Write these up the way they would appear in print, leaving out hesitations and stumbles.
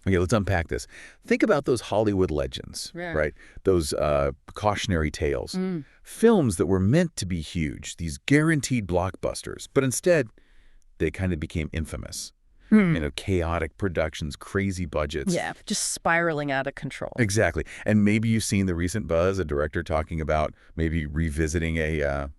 Okay, let's unpack this. Think about those Hollywood legends, Yeah. right? Those cautionary tales. Films that were meant to be huge, these guaranteed blockbusters, but instead, they kind of became infamous. Chaotic productions, crazy budgets. Yeah, just spiraling out of control. Exactly. And maybe you've seen the recent buzz, a director talking about maybe revisiting a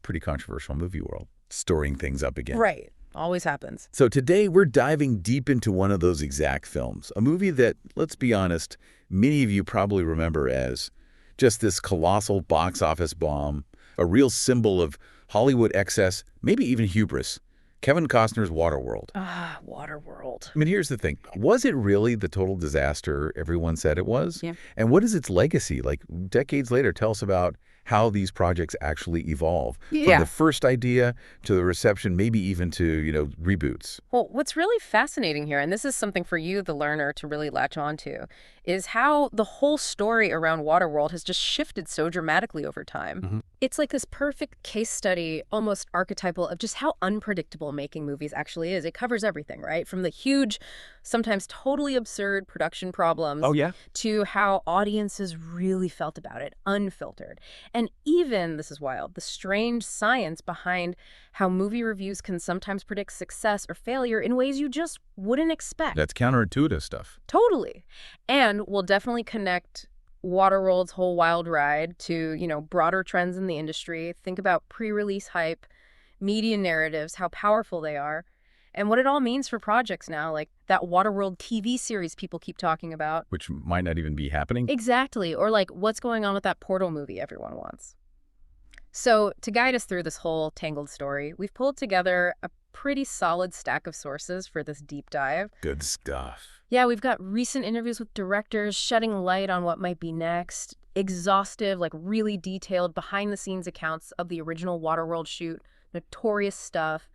pretty controversial movie world, storing things up again. Right. Always happens. So today we're diving deep into one of those exact films, a movie that, let's be honest, many of you probably remember as just this colossal box office bomb, a real symbol of Hollywood excess, maybe even hubris. Kevin Costner's Waterworld. Ah, Waterworld. I mean, here's the thing. Was it really the total disaster everyone said it was? Yeah. And what is its legacy? Like, decades later, tell us about how these projects actually evolve. Yeah. From the first idea to the reception, maybe even to, reboots. Well, what's really fascinating here, and this is something for you, the learner, to really latch onto, is how the whole story around Waterworld has just shifted so dramatically over time. It's like this perfect case study, almost archetypal, of just how unpredictable making movies actually is. It covers everything, right? From the huge, sometimes totally absurd production problems to how audiences really felt about it, unfiltered. And even, this is wild, the strange science behind how movie reviews can sometimes predict success or failure in ways you just wouldn't expect. That's counterintuitive stuff. Totally. And we'll definitely connect Waterworld's whole wild ride to, broader trends in the industry. Think about pre-release hype, media narratives, how powerful they are, and what it all means for projects now, like that Waterworld TV series people keep talking about. Which might not even be happening. Exactly. Or like what's going on with that Portal movie everyone wants. So to guide us through this whole tangled story, we've pulled together a pretty solid stack of sources for this deep dive. Good stuff. Yeah, we've got recent interviews with directors shedding light on what might be next, exhaustive, like really detailed behind-the-scenes accounts of the original Waterworld shoot, notorious stuff,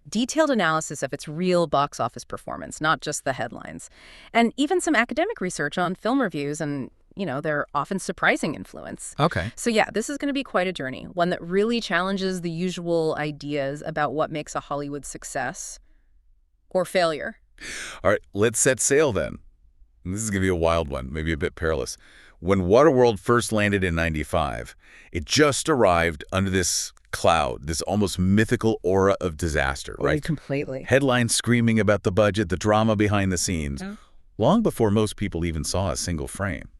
detailed analysis of its real box office performance, not just the headlines, and even some academic research on film reviews and, their often surprising influence. Okay. So yeah, this is going to be quite a journey, one that really challenges the usual ideas about what makes a Hollywood success or failure. All right, let's set sail then. And this is going to be a wild one, maybe a bit perilous. When Waterworld first landed in '95, it just arrived under this cloud, this almost mythical aura of disaster, right? Completely. Headlines screaming about the budget, the drama behind the scenes, long before most people even saw a single frame.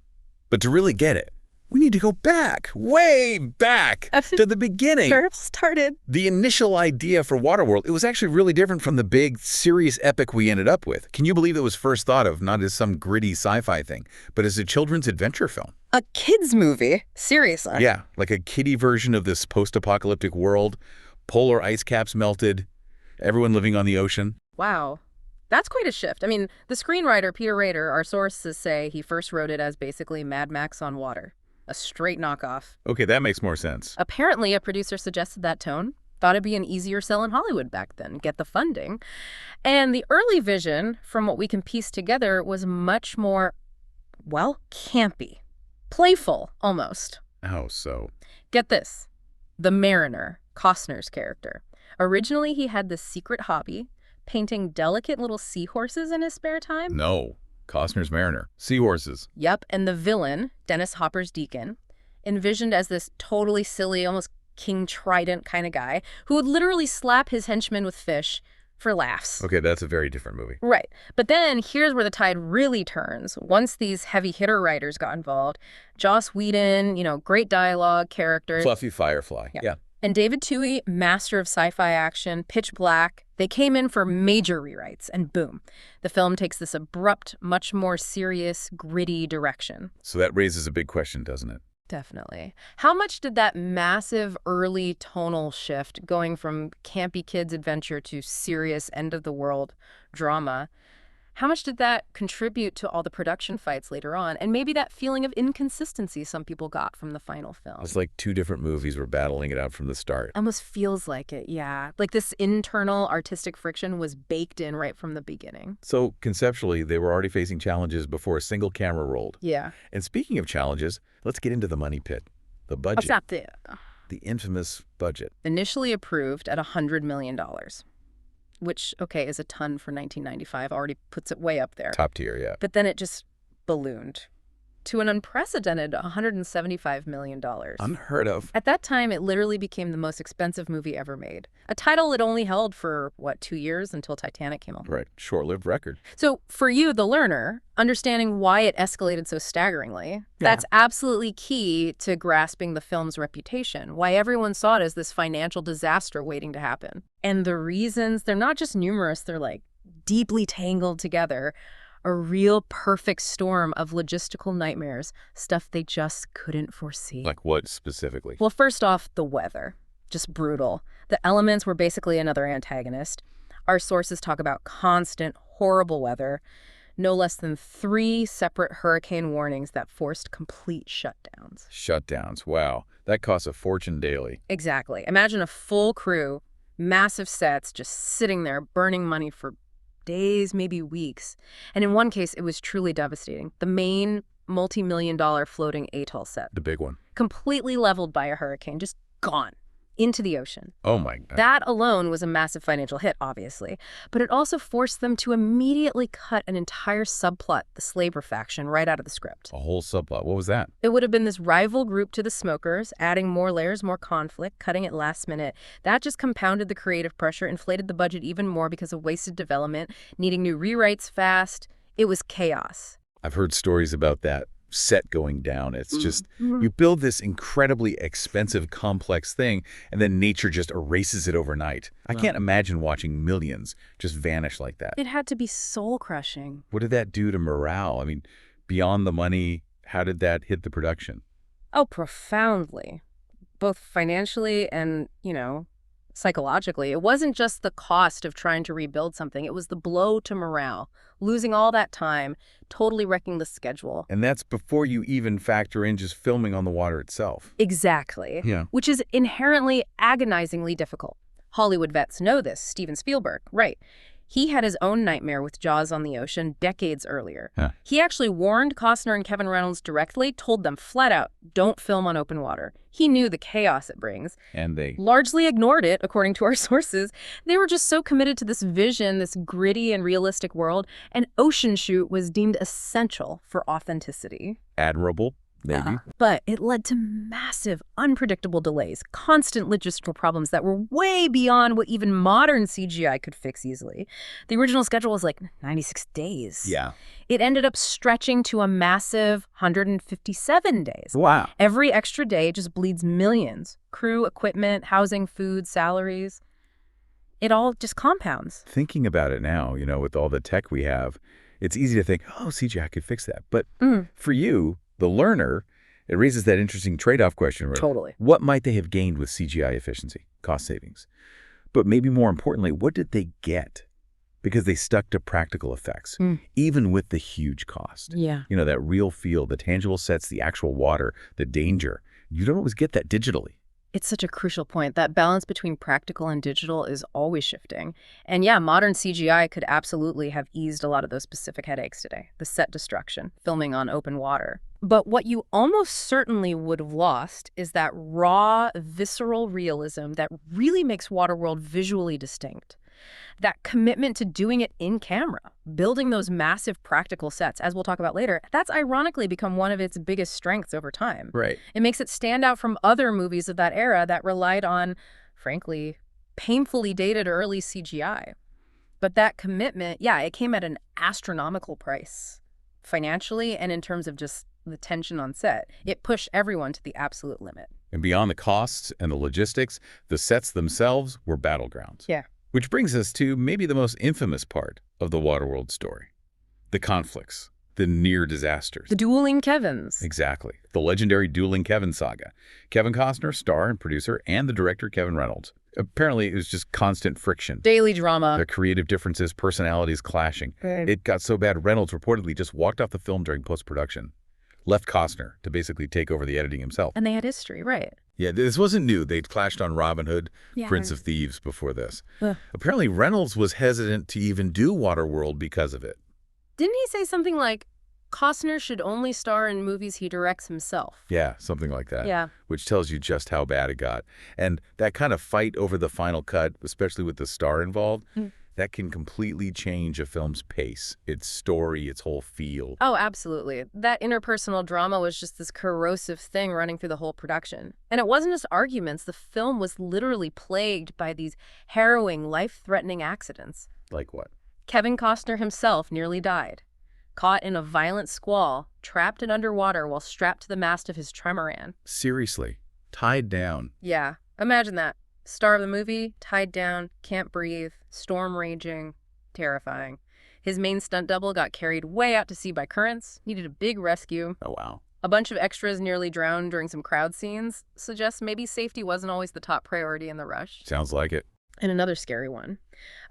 But to really get it, we need to go back, way back, to the beginning. Started. The initial idea for Waterworld, it was actually really different from the big, serious epic we ended up with. Can you believe it was first thought of not as some gritty sci-fi thing, but as a children's adventure film? A kid's movie? Seriously? Yeah, like a kiddie version of this post-apocalyptic world. Polar ice caps melted, everyone living on the ocean. Wow. That's quite a shift. I mean, the screenwriter, Peter Rader, our sources say he first wrote it as basically Mad Max on water. A straight knockoff. Okay, that makes more sense. Apparently, a producer suggested that tone. Thought it'd be an easier sell in Hollywood back then, get the funding. And the early vision, from what we can piece together, was much more, campy. Playful, almost. How so? Get this. The Mariner, Costner's character. Originally, he had this secret hobby, painting delicate little seahorses in his spare time. No. Costner's Mariner. Seahorses. Yep, and the villain, Dennis Hopper's Deacon, envisioned as this totally silly, almost King Trident kind of guy who would literally slap his henchmen with fish for laughs. Okay, that's a very different movie. Right. But then here's where the tide really turns. Once these heavy hitter writers got involved, Joss Whedon, great dialogue, characters. Fluffy Firefly. Yeah. And David Twohy, master of sci-fi action, Pitch Black, they came in for major rewrites, and boom, the film takes this abrupt, much more serious, gritty direction. So that raises a big question, doesn't it? Definitely. How much did that massive early tonal shift, going from campy kids' adventure to serious end-of-the-world drama, how much did that contribute to all the production fights later on? And maybe that feeling of inconsistency some people got from the final film. It's like two different movies were battling it out from the start. Almost feels like it, yeah. Like this internal artistic friction was baked in right from the beginning. So conceptually, they were already facing challenges before a single camera rolled. Yeah. And speaking of challenges, let's get into the money pit. The budget. What's up there? The infamous budget. Initially approved at $100 million. which, okay, is a ton for 1995, already puts it way up there. Top tier, yeah. But then it just ballooned to an unprecedented $175 million. Unheard of. At that time, it literally became the most expensive movie ever made. A title it only held for, 2 years until Titanic came along. Right. Short-lived record. So for you, the learner, understanding why it escalated so staggeringly, that's absolutely key to grasping the film's reputation, why everyone saw it as this financial disaster waiting to happen. And the reasons, they're not just numerous, they're like deeply tangled together. A real perfect storm of logistical nightmares, stuff they just couldn't foresee. Like what specifically? Well, first off, the weather. Just brutal. The elements were basically another antagonist. Our sources talk about constant, horrible weather. No less than 3 separate hurricane warnings that forced complete shutdowns. Shutdowns. Wow. That costs a fortune daily. Exactly. Imagine a full crew, massive sets, just sitting there burning money for days, maybe weeks. And in one case, it was truly devastating. The main multi-million-dollar floating atoll set. The big one. Completely leveled by a hurricane, just gone into the ocean. Oh my God. That alone was a massive financial hit, obviously. But it also forced them to immediately cut an entire subplot, the slaver faction, right out of the script. A whole subplot. What was that? It would have been this rival group to the smokers, adding more layers, more conflict, cutting it last minute. That just compounded the creative pressure, inflated the budget even more because of wasted development, needing new rewrites fast. It was chaos. I've heard stories about that set going down. It's just, you build this incredibly expensive, complex thing, and then nature just erases it overnight. I can't imagine watching millions just vanish like that. It had to be soul-crushing. What did that do to morale? I mean, beyond the money, how did that hit the production? Oh, profoundly. Both financially and, psychologically. It wasn't just the cost of trying to rebuild something. It was the blow to morale. Losing all that time, totally wrecking the schedule. And that's before you even factor in just filming on the water itself. Exactly. Yeah. Which is inherently agonizingly difficult. Hollywood vets know this. Steven Spielberg, right. He had his own nightmare with Jaws on the ocean decades earlier. Huh. He actually warned Costner and Kevin Reynolds directly, told them flat out, don't film on open water. He knew the chaos it brings. And they largely ignored it, according to our sources. They were just so committed to this vision, this gritty and realistic world, an ocean shoot was deemed essential for authenticity. admirable, maybe. But it led to massive, unpredictable delays, constant logistical problems that were way beyond what even modern CGI could fix easily. The original schedule was like 96 days. Yeah. It ended up stretching to a massive 157 days. Wow. Every extra day just bleeds millions. Crew, equipment, housing, food, salaries. It all just compounds. Thinking about it now, with all the tech we have, it's easy to think, oh, CGI could fix that. But for you, the learner, it raises that interesting trade-off question. Right? Totally. What might they have gained with CGI efficiency, cost savings? But maybe more importantly, what did they get? Because they stuck to practical effects, even with the huge cost. Yeah. That real feel, the tangible sets, the actual water, the danger. You don't always get that digitally. It's such a crucial point. That balance between practical and digital is always shifting. And yeah, modern CGI could absolutely have eased a lot of those specific headaches today. The set destruction, filming on open water. But what you almost certainly would have lost is that raw, visceral realism that really makes Waterworld visually distinct. That commitment to doing it in camera, building those massive practical sets, as we'll talk about later, that's ironically become one of its biggest strengths over time. Right. It makes it stand out from other movies of that era that relied on, frankly, painfully dated early CGI. But that commitment, it came at an astronomical price, financially and in terms of just the tension on set. It pushed everyone to the absolute limit. And beyond the costs and the logistics, the sets themselves were battlegrounds. Yeah. Which brings us to maybe the most infamous part of the Waterworld story. The conflicts, the near disasters. The dueling Kevins. Exactly. The legendary dueling Kevin saga. Kevin Costner, star and producer, and the director Kevin Reynolds. Apparently, it was just constant friction. Daily drama. Their creative differences, personalities clashing. Right. It got so bad, Reynolds reportedly just walked off the film during post-production. Left Costner to basically take over the editing himself. And they had history, right? Yeah, this wasn't new. They'd clashed on Robin Hood, Prince of Thieves before this. Apparently, Reynolds was hesitant to even do Waterworld because of it. Didn't he say something like, Costner should only star in movies he directs himself? Yeah, something like that. Yeah. Which tells you just how bad it got. And that kind of fight over the final cut, especially with the star involved, that can completely change a film's pace, its story, its whole feel. Oh, absolutely. That interpersonal drama was just this corrosive thing running through the whole production. And it wasn't just arguments. The film was literally plagued by these harrowing, life-threatening accidents. Like what? Kevin Costner himself nearly died, caught in a violent squall, trapped and underwater while strapped to the mast of his trimaran. Seriously, tied down. Yeah, imagine that. Star of the movie, tied down, can't breathe, storm raging, terrifying. His main stunt double got carried way out to sea by currents, needed a big rescue. Oh, wow. A bunch of extras nearly drowned during some crowd scenes. Suggests maybe safety wasn't always the top priority in the rush. Sounds like it. And another scary one.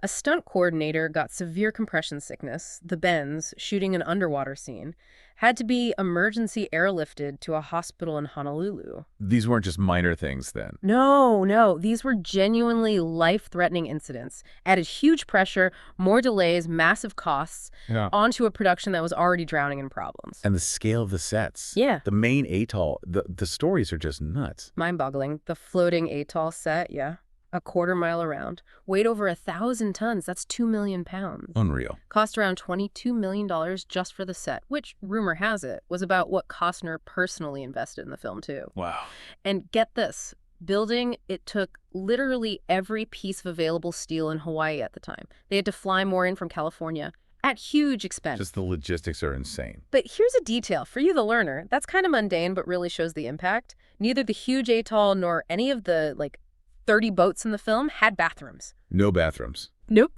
A stunt coordinator got severe compression sickness, the bends, shooting an underwater scene, had to be emergency airlifted to a hospital in Honolulu. These weren't just minor things then. No. These were genuinely life-threatening incidents. Added huge pressure, more delays, massive costs onto a production that was already drowning in problems. And the scale of the sets. Yeah. The main atoll, the stories are just nuts. Mind-boggling. The floating atoll set, yeah. A quarter-mile around. Weighed over 1,000 tons. That's 2 million pounds. Unreal. Cost around $22 million just for the set, which, rumor has it, was about what Costner personally invested in the film, too. Wow. And get this. Building, it took literally every piece of available steel in Hawaii at the time. They had to fly more in from California at huge expense. Just the logistics are insane. But here's a detail for you, the learner. That's kind of mundane, but really shows the impact. Neither the huge atoll nor any of the, 30 boats in the film had bathrooms. No bathrooms. Nope.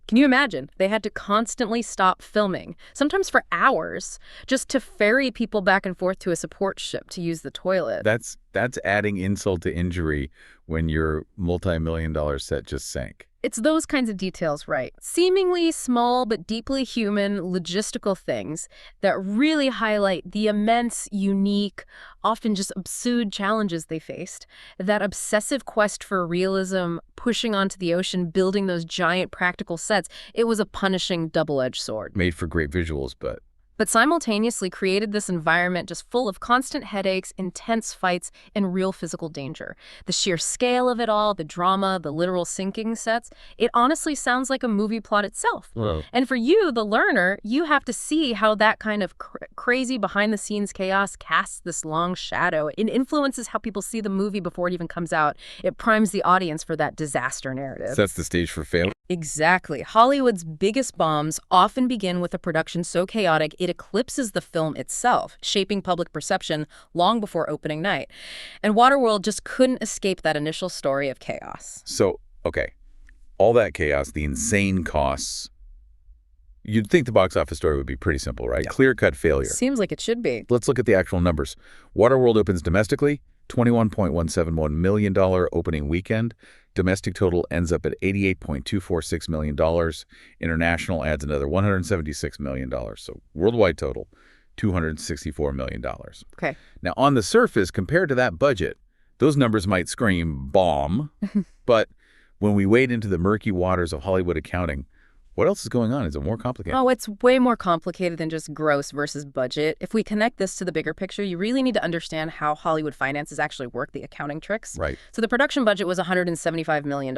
Can you imagine? They had to constantly stop filming, sometimes for hours, just to ferry people back and forth to a support ship to use the toilet. That's adding insult to injury when your multi-million-dollar set just sank. It's those kinds of details, right? Seemingly small but deeply human logistical things that really highlight the immense, unique, often just absurd challenges they faced. That obsessive quest for realism, pushing onto the ocean, building those giant practical sets, it was a punishing double-edged sword. Made for great visuals, but simultaneously created this environment just full of constant headaches, intense fights, and real physical danger. The sheer scale of it all, the drama, the literal sinking sets, it honestly sounds like a movie plot itself. Whoa. And for you, the learner, you have to see how that kind of crazy behind-the-scenes chaos casts this long shadow. It influences how people see the movie before it even comes out. It primes the audience for that disaster narrative. sets the stage for failure. Exactly. Hollywood's biggest bombs often begin with a production so chaotic it eclipses the film itself, shaping public perception long before opening night. And Waterworld just couldn't escape that initial story of chaos. So, okay, all that chaos, the insane costs, you'd think the box office story would be pretty simple, right? Yeah. Clear-cut failure. Seems like it should be. Let's look at the actual numbers. Waterworld opens domestically, $21.171 million opening weekend. Domestic total ends up at $88.246 million. International adds another $176 million. So worldwide total, $264 million. Okay. Now, on the surface, compared to that budget, those numbers might scream bomb. But when we wade into the murky waters of Hollywood accounting, what else is going on? Is it more complicated? Oh, it's way more complicated than just gross versus budget. If we connect this to the bigger picture, you really need to understand how Hollywood finances actually work, the accounting tricks. Right. So the production budget was $175 million,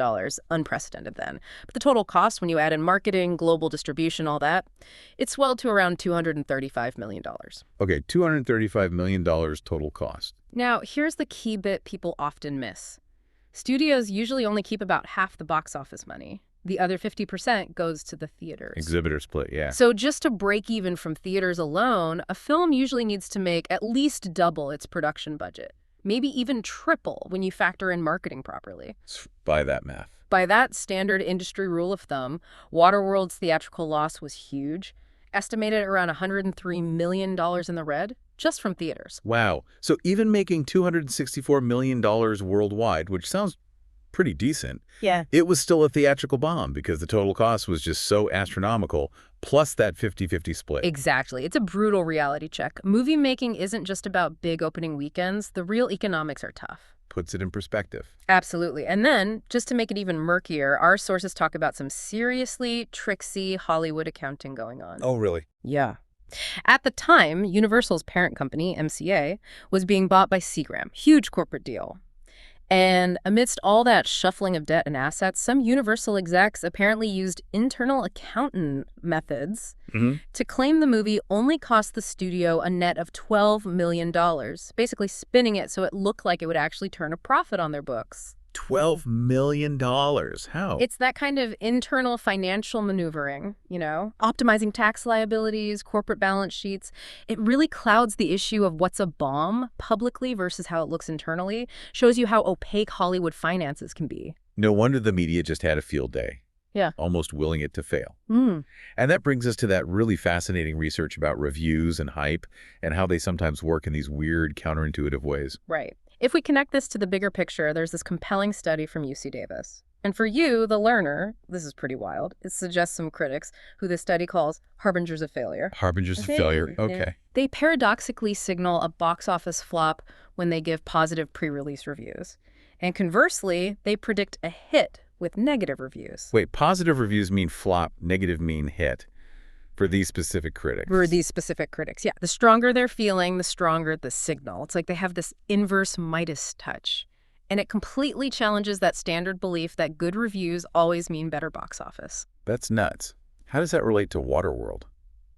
unprecedented then. But the total cost, when you add in marketing, global distribution, all that, it swelled to around $235 million. Okay, $235 million total cost. Now, here's the key bit people often miss. Studios usually only keep about half the box office money. The other 50% goes to the theaters. Exhibitor split, yeah. So just to break even from theaters alone, a film usually needs to make at least double its production budget, maybe even triple when you factor in marketing properly. By that math. By that standard industry rule of thumb, Waterworld's theatrical loss was huge, estimated at around $103 million in the red, just from theaters. Wow. So even making $264 million worldwide, which sounds pretty decent. Yeah. It was still a theatrical bomb because the total cost was just so astronomical, plus that 50-50 split. Exactly. It's a brutal reality check. Movie making isn't just about big opening weekends. The real economics are tough. Puts it in perspective. Absolutely. And then, just to make it even murkier, our sources talk about some seriously tricksy Hollywood accounting going on. Oh, really? Yeah. At the time, Universal's parent company, MCA, was being bought by Seagram. Huge corporate deal. And amidst all that shuffling of debt and assets, some Universal execs apparently used internal accountant methods to claim the movie only cost the studio a net of $12 million, basically spinning it so it looked like it would actually turn a profit on their books. $12 million. How? It's that kind of internal financial maneuvering, optimizing tax liabilities, corporate balance sheets. It really clouds the issue of what's a bomb publicly versus how it looks internally, shows you how opaque Hollywood finances can be. No wonder the media just had a field day. Yeah. Almost willing it to fail. And that brings us to that really fascinating research about reviews and hype and how they sometimes work in these weird, counterintuitive ways. Right. If we connect this to the bigger picture, there's this compelling study from UC Davis. And for you, the learner, this is pretty wild. It suggests some critics who the study calls harbingers of failure. Harbingers of failure. Okay. They paradoxically signal a box office flop when they give positive pre-release reviews. And conversely, they predict a hit with negative reviews. Wait, positive reviews mean flop, negative mean hit. For these specific critics. For these specific critics, yeah. The stronger they're feeling, the stronger the signal. It's like they have this inverse Midas touch. And it completely challenges that standard belief that good reviews always mean better box office. That's nuts. How does that relate to Waterworld?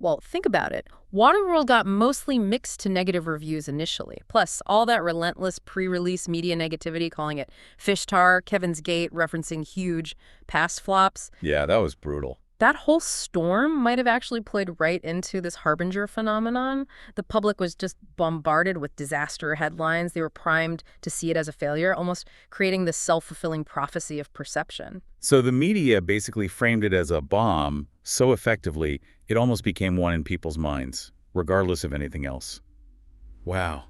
Well, think about it. Waterworld got mostly mixed to negative reviews initially. Plus, all that relentless pre-release media negativity, calling it fish tar, Kevin's Gate, referencing huge past flops. Yeah, that was brutal. That whole storm might have actually played right into this harbinger phenomenon. The public was just bombarded with disaster headlines. They were primed to see it as a failure, almost creating this self-fulfilling prophecy of perception. So the media basically framed it as a bomb so effectively, it almost became one in people's minds, regardless of anything else. Wow.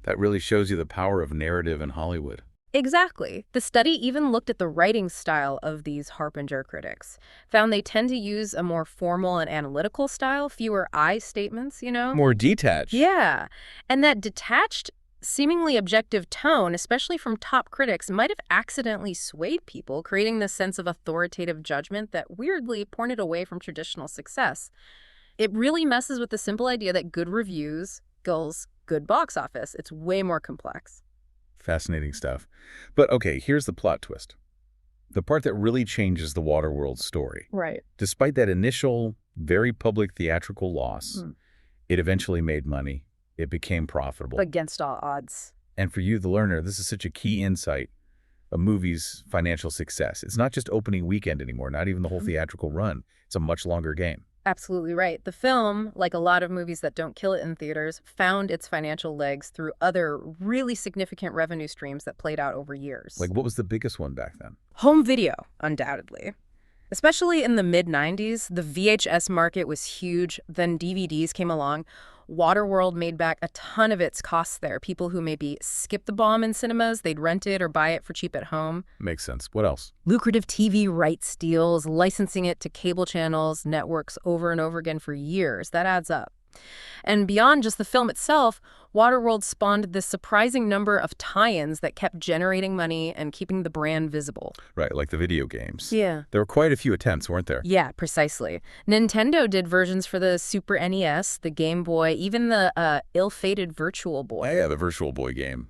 That really shows you the power of narrative in Hollywood. Exactly. The study even looked at the writing style of these harbinger critics, found they tend to use a more formal and analytical style, fewer I statements, More detached. Yeah. And that detached, seemingly objective tone, especially from top critics, might have accidentally swayed people, creating this sense of authoritative judgment that weirdly pointed away from traditional success. It really messes with the simple idea that good reviews equals good box office. It's way more complex. Fascinating stuff. But okay, here's the plot twist. The part that really changes the Waterworld story. Right. Despite that initial, very public theatrical loss, it eventually made money. It became profitable. Against all odds. And for you, the learner, this is such a key insight. A movie's financial success. It's not just opening weekend anymore, not even the whole theatrical run. It's a much longer game. Absolutely right. The film, like a lot of movies that don't kill it in theaters, found its financial legs through other really significant revenue streams that played out over years. Like, what was the biggest one back then? Home video, undoubtedly. Especially in the mid-90s, the VHS market was huge. Then DVDs came along. Waterworld made back a ton of its costs there. People who maybe skipped the bomb in cinemas, they'd rent it or buy it for cheap at home. Makes sense. What else? Lucrative TV rights deals, licensing it to cable channels, networks over and over again for years. That adds up. And beyond just the film itself, Waterworld spawned this surprising number of tie-ins that kept generating money and keeping the brand visible. Right, like the video games. Yeah. There were quite a few attempts, weren't there? Yeah, precisely. Nintendo did versions for the Super NES, the Game Boy, even the ill-fated Virtual Boy. Yeah, the Virtual Boy game.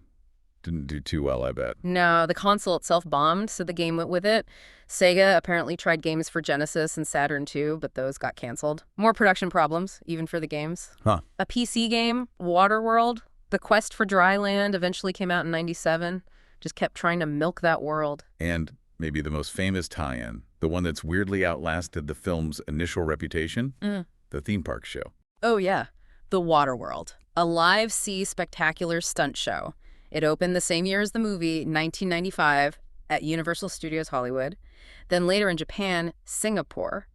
Didn't do too well, I bet. No, the console itself bombed, so the game went with it. Sega apparently tried games for Genesis and Saturn too, but those got canceled. More production problems, even for the games. Huh. A PC game, Waterworld, The Quest for Dry Land, eventually came out in '97. Just kept trying to milk that world. And maybe the most famous tie-in, the one that's weirdly outlasted the film's initial reputation, the theme park show. Oh yeah, The Waterworld, a live sea spectacular stunt show. It opened the same year as the movie, 1995, at Universal Studios Hollywood. Then later in Japan, Singapore.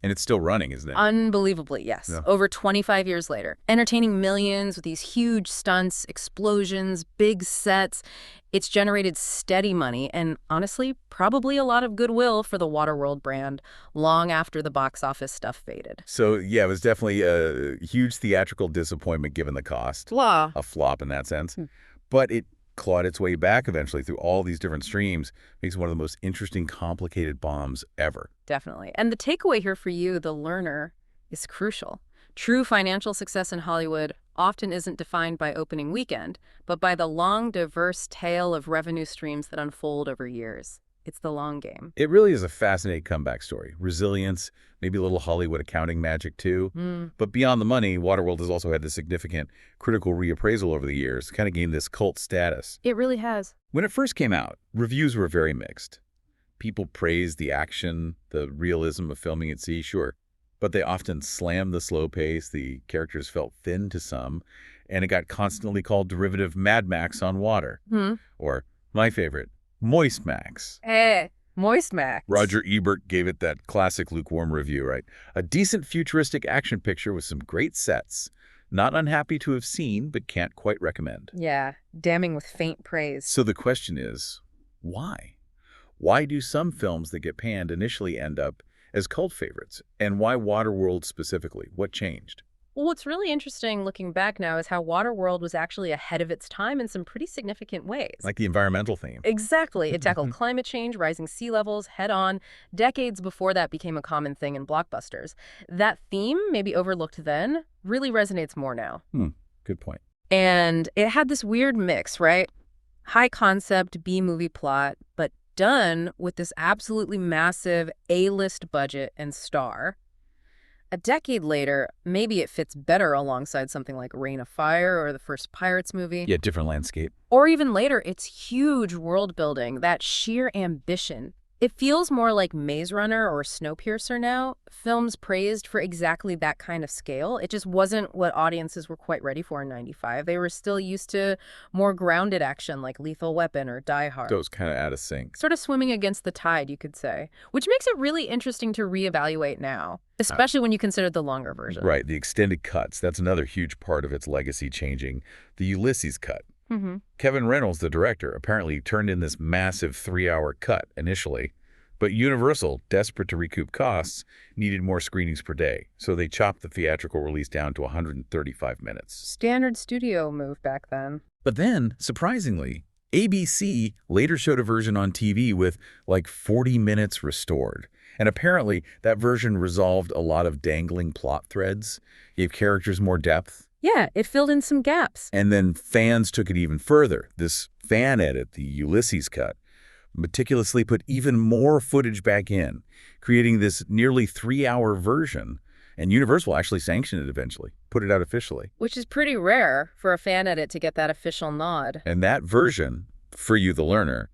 And it's still running, isn't it? Unbelievably, yes. Yeah. Over 25 years later. Entertaining millions with these huge stunts, explosions, big sets. It's generated steady money and, honestly, probably a lot of goodwill for the Waterworld brand long after the box office stuff faded. So, yeah, it was definitely a huge theatrical disappointment given the cost. A flop in that sense. But it clawed its way back eventually through all these different streams, makes it one of the most interesting, complicated bombs ever. Definitely. And the takeaway here for you, the learner, is crucial. True financial success in Hollywood often isn't defined by opening weekend, but by the long, diverse tale of revenue streams that unfold over years. It's the long game. It really is a fascinating comeback story. Resilience, maybe a little Hollywood accounting magic too. But beyond the money, Waterworld has also had this significant critical reappraisal over the years, kind of gained this cult status. It really has. When it first came out, reviews were very mixed. People praised the action, the realism of filming at sea, sure. But they often slammed the slow pace, the characters felt thin to some, and it got constantly called derivative Mad Max on water. Or, my favorite, Moist Max. Moist Max. Roger Ebert gave it that classic lukewarm review, right? A decent futuristic action picture with some great sets. Not unhappy to have seen, but can't quite recommend. Yeah, damning with faint praise. So the question is, why? Why do some films that get panned initially end up as cult favorites? And why Waterworld specifically? What changed? Well, what's really interesting looking back now is how Waterworld was actually ahead of its time in some pretty significant ways. Like the environmental theme. Exactly. It tackled climate change, rising sea levels, head-on, decades before that became a common thing in blockbusters. That theme, maybe overlooked then, really resonates more now. Good point. And it had this weird mix, right? High concept, B-movie plot, but done with this absolutely massive A-list budget and star. A decade later, maybe it fits better alongside something like Reign of Fire or the first Pirates movie. Yeah, different landscape. Or even later, it's huge world building, that sheer ambition. It feels more like Maze Runner or Snowpiercer now, films praised for exactly that kind of scale. It just wasn't what audiences were quite ready for in '95. They were still used to more grounded action like Lethal Weapon or Die Hard. Those kind of out of sync. Sort of swimming against the tide, you could say, which makes it really interesting to reevaluate now, especially when you consider the longer version. Right, the extended cuts. That's another huge part of its legacy changing. The Ulysses cut. Kevin Reynolds, the director, apparently turned in this massive 3-hour cut initially, but Universal, desperate to recoup costs, needed more screenings per day, so they chopped the theatrical release down to 135 minutes. Standard studio move back then. But then, surprisingly, ABC later showed a version on TV with like 40 minutes restored. And apparently, that version resolved a lot of dangling plot threads, gave characters more depth. Yeah, it filled in some gaps. And then fans took it even further. This fan edit, the Ulysses cut, meticulously put even more footage back in, creating this nearly 3-hour version. And Universal actually sanctioned it eventually, put it out officially. Which is pretty rare for a fan edit to get that official nod. And that version, for you the learner,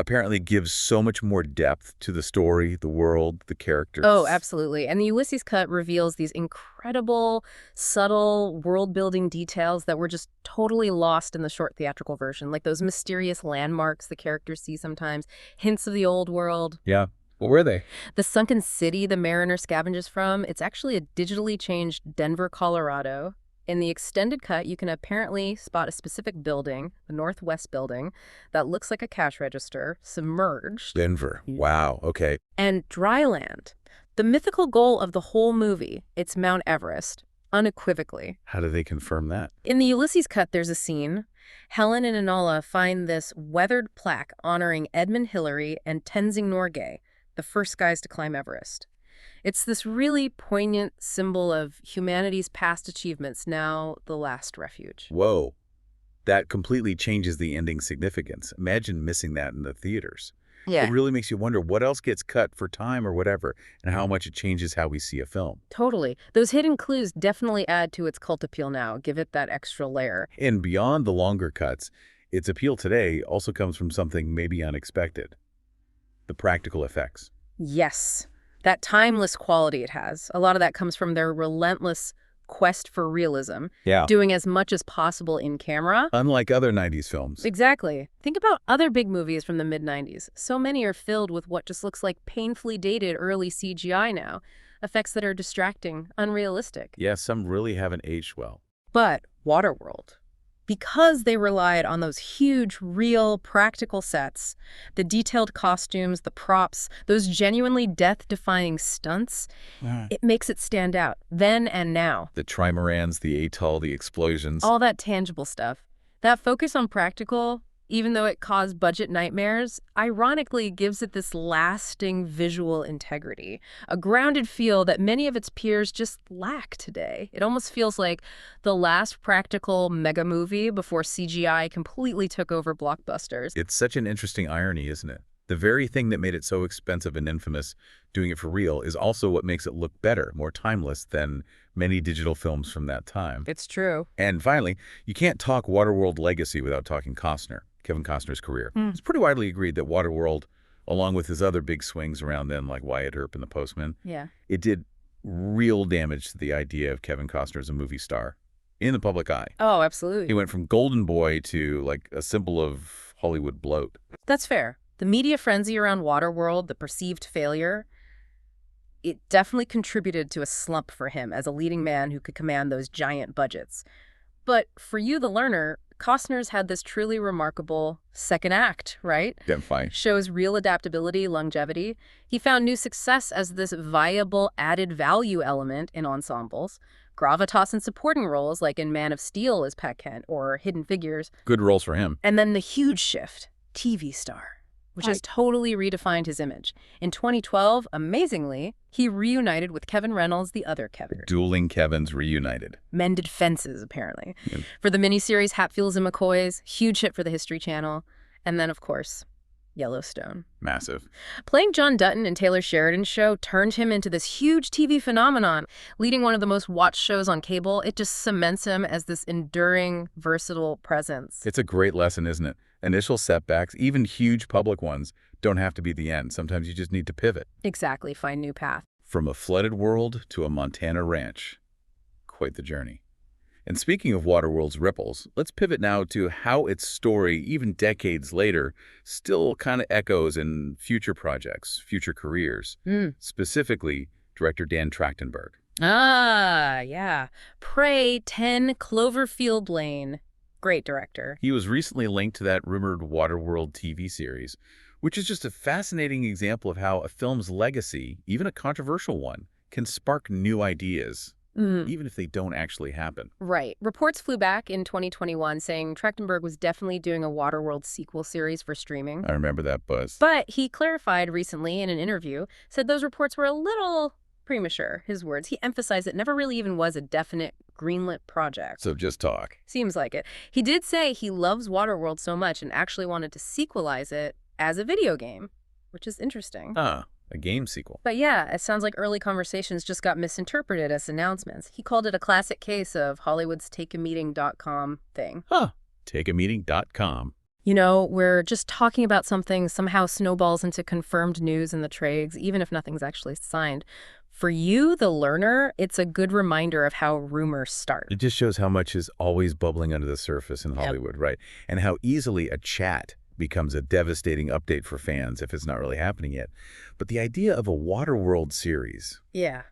apparently gives so much more depth to the story, the world, the characters. Oh, absolutely. And the Ulysses cut reveals these incredible, subtle, world-building details that were just totally lost in the short theatrical version, like those mysterious landmarks the characters see sometimes, hints of the old world. Yeah. What were they? The sunken city the mariner scavenges from, it's actually a digitally changed Denver, Colorado. In the extended cut, you can apparently spot a specific building, the Northwest building, that looks like a cash register, submerged. Denver. Wow. Okay. And dry land. The mythical goal of the whole movie, it's Mount Everest, unequivocally. How do they confirm that? In the Ulysses cut, there's a scene. Helen and Enola find this weathered plaque honoring Edmund Hillary and Tenzing Norgay, the first guys to climb Everest. It's this really poignant symbol of humanity's past achievements, now the last refuge. Whoa. That completely changes the ending significance. Imagine missing that in the theaters. Yeah. It really makes you wonder what else gets cut for time or whatever, and how much it changes how we see a film. Totally. Those hidden clues definitely add to its cult appeal now, give it that extra layer. And beyond the longer cuts, its appeal today also comes from something maybe unexpected. The practical effects. Yes. That timeless quality it has. A lot of that comes from their relentless quest for realism. Yeah. Doing as much as possible in camera. Unlike other 90s films. Exactly. Think about other big movies from the mid-90s. So many are filled with what just looks like painfully dated early CGI now. Effects that are distracting, unrealistic. Yeah, some really haven't aged well. But Waterworld, because they relied on those huge, real, practical sets, the detailed costumes, the props, those genuinely death-defying stunts, it makes it stand out, then and now. The trimarans, the atoll, the explosions. All that tangible stuff. That focus on practical, even though it caused budget nightmares, ironically gives it this lasting visual integrity, a grounded feel that many of its peers just lack today. It almost feels like the last practical mega movie before CGI completely took over blockbusters. It's such an interesting irony, isn't it? The very thing that made it so expensive and infamous, doing it for real, is also what makes it look better, more timeless than many digital films from that time. It's true. And finally, you can't talk Waterworld legacy without talking Costner, Kevin Costner's career. It's pretty widely agreed that Waterworld, along with his other big swings around then, like Wyatt Earp and The Postman, it did real damage to the idea of Kevin Costner as a movie star in the public eye. Oh, absolutely. He went from golden boy to, like, a symbol of Hollywood bloat. That's fair. The media frenzy around Waterworld, the perceived failure, it definitely contributed to a slump for him as a leading man who could command those giant budgets. But for you, the learner, Costner's had this truly remarkable second act, right? Damn fine. Shows real adaptability, longevity. He found new success as this viable added value element in ensembles. Gravitas in supporting roles, like in Man of Steel as Pat Kent or Hidden Figures. Good roles for him. And then the huge shift, TV star, which has totally redefined his image. In 2012, amazingly, he reunited with Kevin Reynolds, the other Kevin. Dueling Kevins reunited. Mended fences, apparently. For the miniseries Hatfields and McCoys, huge hit for the History Channel. And then, of course, Yellowstone. Massive. Playing John Dutton in Taylor Sheridan's show turned him into this huge TV phenomenon. Leading one of the most watched shows on cable, it just cements him as this enduring, versatile presence. It's a great lesson, isn't it? Initial setbacks, even huge public ones, don't have to be the end. Sometimes you just need to pivot. Exactly, find new path. From a flooded world to a Montana ranch. Quite the journey. And speaking of Waterworld's ripples, let's pivot now to how its story, even decades later, still kind of echoes in future projects, future careers. Specifically, director Dan Trachtenberg. Ah, yeah. Prey 10 Cloverfield Lane. Great director. He was recently linked to that rumored Waterworld TV series, which is just a fascinating example of how a film's legacy, even a controversial one, can spark new ideas, even if they don't actually happen. Right. Reports flew back in 2021 saying Trachtenberg was definitely doing a Waterworld sequel series for streaming. I remember that buzz. But he clarified recently in an interview, said those reports were a little premature, his words. He emphasized it never really even was a definite greenlit project. So just talk. Seems like it. He did say he loves Waterworld so much and actually wanted to sequelize it as a video game, which is interesting. Ah, a game sequel. But yeah, it sounds like early conversations just got misinterpreted as announcements. He called it a classic case of Hollywood's takeameeting.com thing. Huh. Takeameeting.com. You know, we're just talking about something somehow snowballs into confirmed news in the trades, even if nothing's actually signed. For you, the learner, it's a good reminder of how rumors start. It just shows how much is always bubbling under the surface in Hollywood, right? And how easily a chat becomes a devastating update for fans if it's not really happening yet. But the idea of a Waterworld series, Yeah.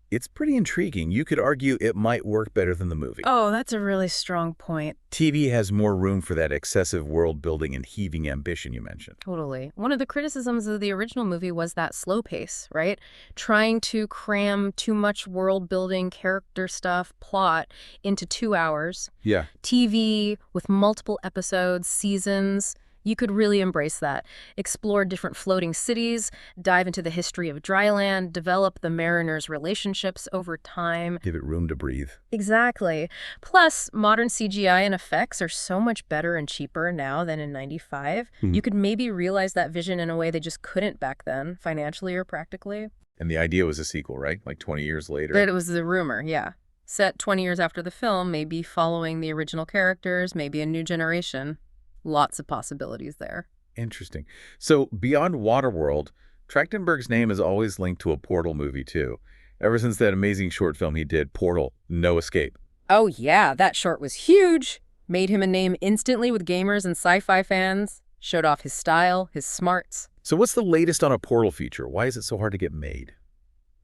it's pretty intriguing. You could argue it might work better than the movie. Oh, that's a really strong point. TV has more room for that excessive world building and heaving ambition you mentioned. Totally. One of the criticisms of the original movie was that slow pace, right? Trying to cram too much world building, character stuff, plot into 2 hours. Yeah. TV with multiple episodes, seasons. You could really embrace that. Explore different floating cities, dive into the history of dryland, develop the mariners' relationships over time. Give it room to breathe. Exactly. Plus, modern CGI and effects are so much better and cheaper now than in '95. You could maybe realize that vision in a way they just couldn't back then, financially or practically. And the idea was a sequel, right? Like 20 years later. That it was the rumor, yeah. Set 20 years after the film, maybe following the original characters, maybe a new generation. Lots of possibilities there. Interesting. So beyond Waterworld, Trachtenberg's name is always linked to a Portal movie, too. Ever since that amazing short film he did, Portal, No Escape. Oh yeah, that short was huge. Made him a name instantly with gamers and sci-fi fans. Showed off his style, his smarts. So what's the latest on a Portal feature? Why is it so hard to get made?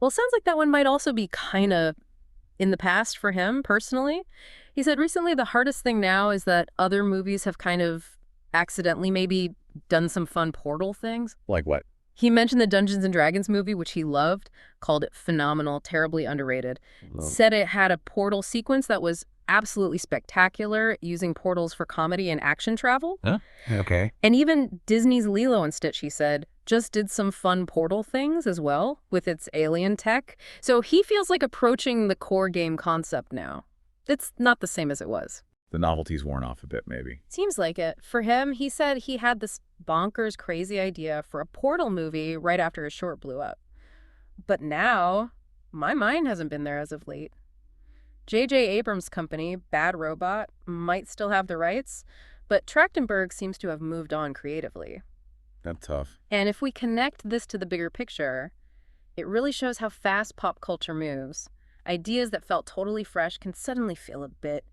Well, sounds like that one might also be kind of in the past for him, personally. He said recently the hardest thing now is that other movies have kind of accidentally maybe done some fun Portal things. Like what? He mentioned the Dungeons & Dragons movie, which he loved, called it phenomenal, terribly underrated. Said it had a Portal sequence that was absolutely spectacular, using portals for comedy and action travel. Huh? Okay. And even Disney's Lilo and Stitch, he said, just did some fun portal things as well with its alien tech. So he feels like approaching the core game concept now. It's not the same as it was. The novelty's worn off a bit, maybe. Seems like it. For him, he said he had this bonkers crazy idea for a Portal movie right after his short blew up. But now, my mind hasn't been there as of late. J.J. Abrams' company, Bad Robot, might still have the rights, but Trachtenberg seems to have moved on creatively. That's tough. And if we connect this to the bigger picture, it really shows how fast pop culture moves. Ideas that felt totally fresh can suddenly feel a bit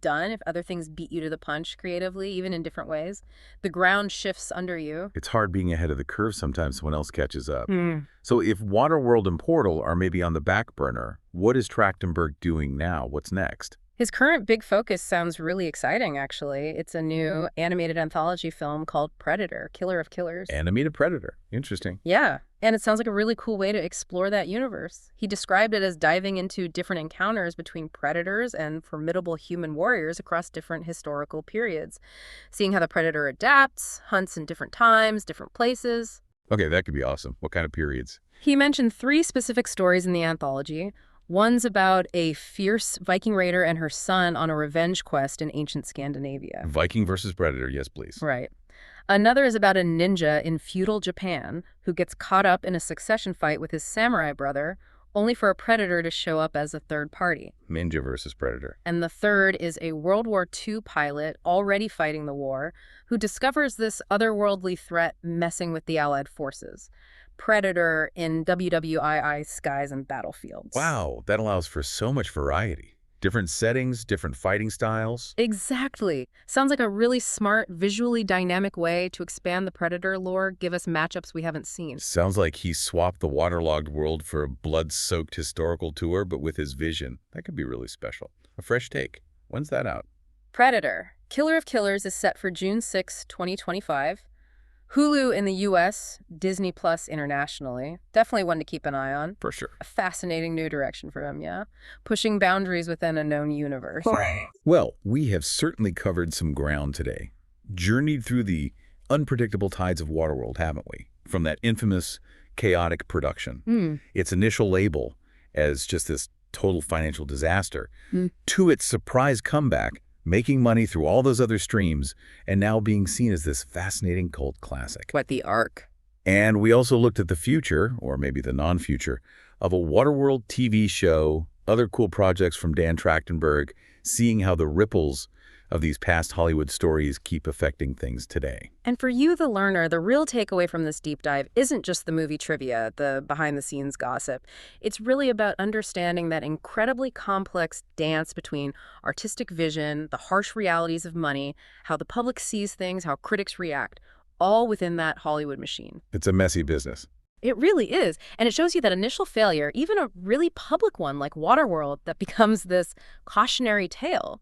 done if other things beat you to the punch creatively, even in different ways. The ground shifts under you. It's hard being ahead of the curve sometimes. Someone else catches up. Hmm. So if Waterworld and Portal are maybe on the back burner, what is Trachtenberg doing now? What's next? His current big focus sounds really exciting, actually. It's a new animated anthology film called Predator, Killer of Killers. Animated Predator. Interesting. Yeah, and it sounds like a really cool way to explore that universe. He described it as diving into different encounters between predators and formidable human warriors across different historical periods, seeing how the predator adapts, hunts in different times, different places. Okay, that could be awesome. What kind of periods? He mentioned 3 specific stories in the anthology. One's about a fierce Viking raider and her son on a revenge quest in ancient Scandinavia. Viking versus Predator. Yes, please. Right. Another is about a ninja in feudal Japan who gets caught up in a succession fight with his samurai brother, only for a predator to show up as a third party. Ninja versus Predator. And the third is a World War II pilot already fighting the war who discovers this otherworldly threat messing with the Allied forces. Predator in WWII skies and battlefields. Wow, that allows for so much variety. Different settings, different fighting styles. Exactly. Sounds like a really smart, visually dynamic way to expand the Predator lore, give us matchups we haven't seen. Sounds like he swapped the waterlogged world for a blood-soaked historical tour, but with his vision. That could be really special. A fresh take. When's that out? Predator, Killer of Killers is set for June 6, 2025. Hulu in the U.S., Disney Plus internationally. Definitely one to keep an eye on. For sure. A fascinating new direction for him, yeah? Pushing boundaries within a known universe. Well, we have certainly covered some ground today. Journeyed through the unpredictable tides of Waterworld, haven't we? From that infamous, chaotic production, its initial label as just this total financial disaster, to its surprise comeback, making money through all those other streams, and now being seen as this fascinating cult classic. What the arc. And we also looked at the future, or maybe the non-future, of a Waterworld TV show, other cool projects from Dan Trachtenberg, seeing how the ripples of these past Hollywood stories keep affecting things today. And for you, the learner, the real takeaway from this deep dive isn't just the movie trivia, the behind-the-scenes gossip. It's really about understanding that incredibly complex dance between artistic vision, the harsh realities of money, how the public sees things, how critics react, all within that Hollywood machine. It's a messy business. It really is. And it shows you that initial failure, even a really public one like Waterworld that becomes this cautionary tale,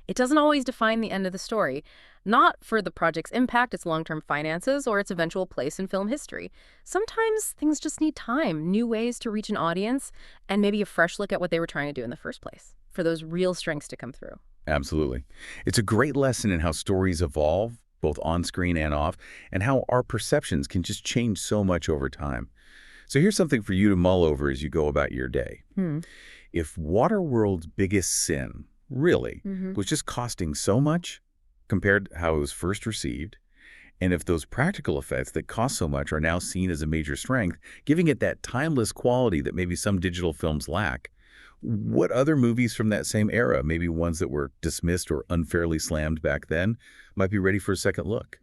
it doesn't always define the end of the story, not for the project's impact, its long-term finances, or its eventual place in film history. Sometimes things just need time, new ways to reach an audience, and maybe a fresh look at what they were trying to do in the first place, for those real strengths to come through. Absolutely. It's a great lesson in how stories evolve, both on screen and off, and how our perceptions can just change so much over time. So here's something for you to mull over as you go about your day. If Waterworld's biggest sin really was just costing so much compared to how it was first received, and if those practical effects that cost so much are now seen as a major strength, giving it that timeless quality that maybe some digital films lack, what other movies from that same era, maybe ones that were dismissed or unfairly slammed back then, might be ready for a second look?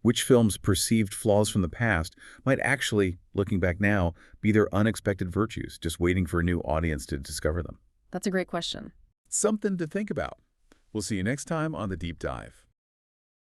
Which films' perceived flaws from the past might actually, looking back now, be their unexpected virtues, just waiting for a new audience to discover them? That's a great question. Something to think about. We'll see you next time on The Deep Dive.